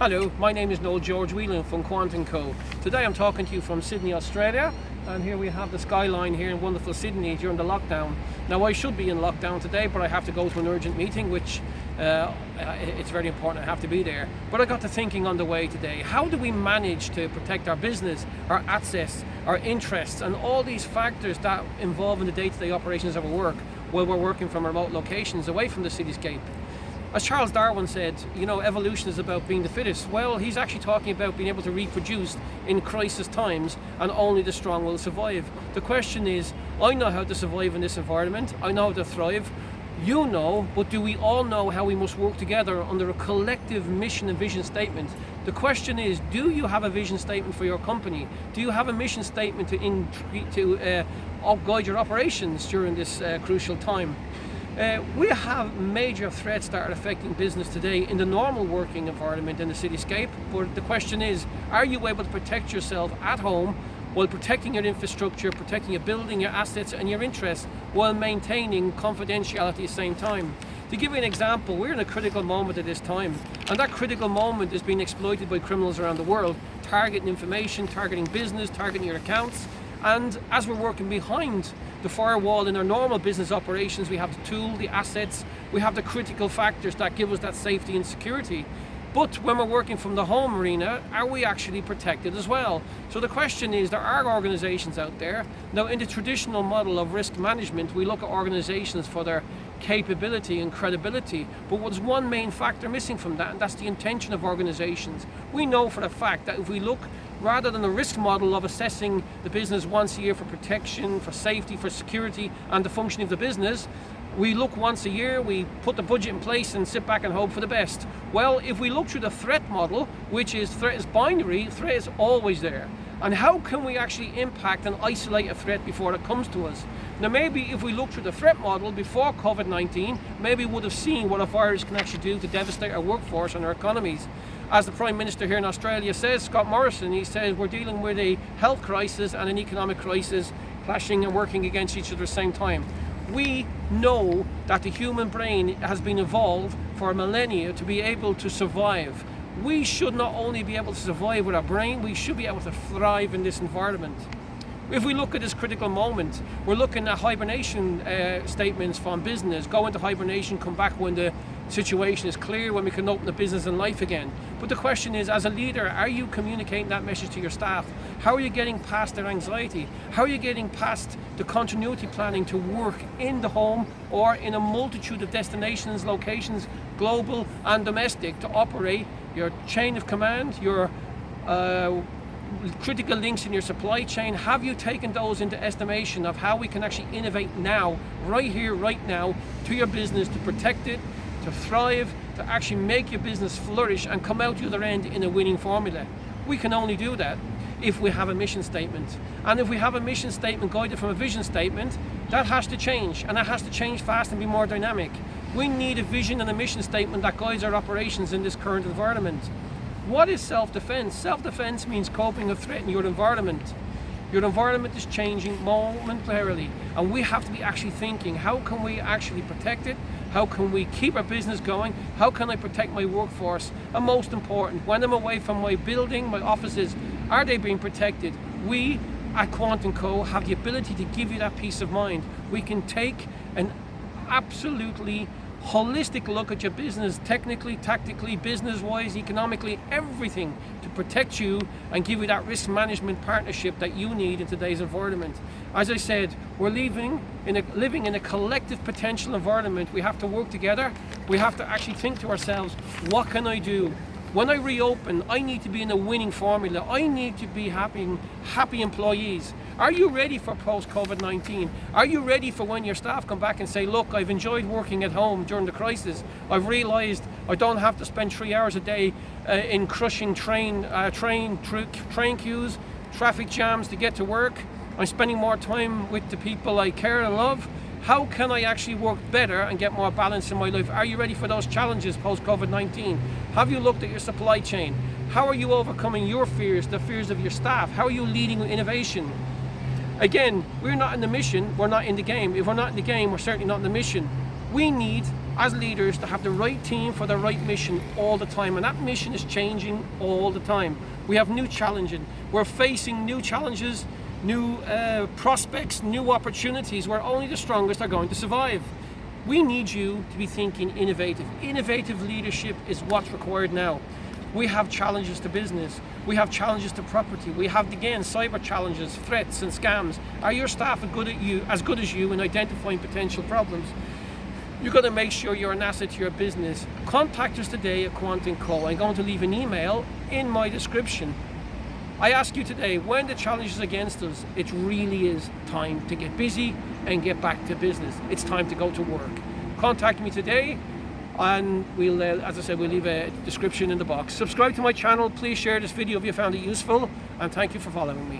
Hello, my name is Noel Whelan from Quant & Co. Today I'm talking to you from Sydney, Australia, and here we have the skyline here in wonderful Sydney during the lockdown. Now I should be in lockdown today, but I have to go to an urgent meeting, which it's very important I have to be there. But I got to thinking on the way today, how do we manage to protect our business, our assets, our interests, and all these factors that involve in the day-to-day operations of our work while we're working from remote locations away from the cityscape? As Charles Darwin said, evolution is about being the fittest. Well, he's actually talking about being able to reproduce in crisis times, and only the strong will survive. The question is, I know how to survive in this environment, I know how to thrive, you know, but do we all know how we must work together under a collective mission and vision statement? The question is, do you have a vision statement for your company? Do you have a mission statement to guide your operations during this crucial time? We have major threats that are affecting business today in the normal working environment in the cityscape, but the question is, are you able to protect yourself at home while protecting your infrastructure, protecting your building, your assets and your interests, while maintaining confidentiality at the same time? To give you an example, we're in a critical moment at this time, and that critical moment is being exploited by criminals around the world, targeting information, targeting business, targeting your accounts. And as we're working behind the firewall in our normal business operations, we have the tool, the assets, we have the critical factors that give us that safety and security. But when we're working from the home arena, are we actually protected as well? So the question is, there are organizations out there. Now, in the traditional model of risk management, we look at organizations for their capability and credibility, but what's one main factor missing from that, and that's the intention of organizations. We know for a fact that if we look, rather than the risk model of assessing the business once a year for protection, for safety, for security and the functioning of the business, we look once a year, we put the budget in place and sit back and hope for the best. Well, if we look through the threat model, which is threat is binary, threat is always there. And how can we actually impact and isolate a threat before it comes to us? Now, maybe if we look through the threat model before COVID-19, maybe we would have seen what a virus can actually do to devastate our workforce and our economies. As the Prime Minister here in Australia says, Scott Morrison, he says we're dealing with a health crisis and an economic crisis clashing and working against each other at the same time. We know that the human brain has been evolved for millennia to be able to survive. We should not only be able to survive with our brain, we should be able to thrive in this environment. If we look at this critical moment, we're looking at hibernation statements from business. Go into hibernation, come back when the situation is clear, when we can open the business and life again. But the question is, as a leader, are you communicating that message to your staff? How are you getting past their anxiety? How are you getting past the continuity planning to work in the home or in a multitude of destinations, locations, global and domestic, to operate your chain of command, your critical links in your supply chain? Have you taken those into estimation of how we can actually innovate now, right here, right now, to your business, to protect it, to thrive, to actually make your business flourish and come out the other end in a winning formula? We can only do that if we have a mission statement. And if we have a mission statement guided from a vision statement, that has to change, and that has to change fast and be more dynamic. We need a vision and a mission statement that guides our operations in this current environment. What is self-defense? Self-defense means coping with threat in your environment. Your environment is changing momentarily, and we have to be actually thinking, how can we actually protect it? How can we keep our business going? How can I protect my workforce? And most important, when I'm away from my building, my offices, are they being protected? We at Quant & Co have the ability to give you that peace of mind. We can take an absolutely holistic look at your business, technically, tactically, business-wise, economically, everything, to protect you and give you that risk management partnership that you need in today's environment. As I said, we're living in a collective potential environment. We have to work together. We have to actually think to ourselves, what can I do? When I reopen, I need to be in a winning formula. I need to be happy employees. Are you ready for post-COVID-19? Are you ready for when your staff come back and say, look, I've enjoyed working at home during the crisis. I've realized I don't have to spend 3 hours a day in crushing train queues, traffic jams to get to work. I'm spending more time with the people I care and love. How can I actually work better and get more balance in my life? Are you ready for those challenges post-COVID-19? Have you looked at your supply chain? How are you overcoming your fears, the fears of your staff? How are you leading with innovation? Again, we're not in the mission, we're not in the game. If we're not in the game, we're certainly not in the mission. We need as leaders to have the right team for the right mission all the time, and that mission is changing all the time. We have new challenges. We're facing new challenges, new prospects, new opportunities where only the strongest are going to survive. We need you to be thinking innovative. Innovative leadership is what's required now. We have challenges to business. We have challenges to property. We have, again, cyber challenges, threats and scams. Are your staff as good as you in identifying potential problems? You've got to make sure you're an asset to your business. Contact us today at Quant & Co. I'm going to leave an email in my description. I ask you today, when the challenge is against us, it really is time to get busy and get back to business. It's time to go to work. Contact me today, and we'll, as I said, we'll leave a description in the box. Subscribe to my channel. Please share this video if you found it useful, and thank you for following me.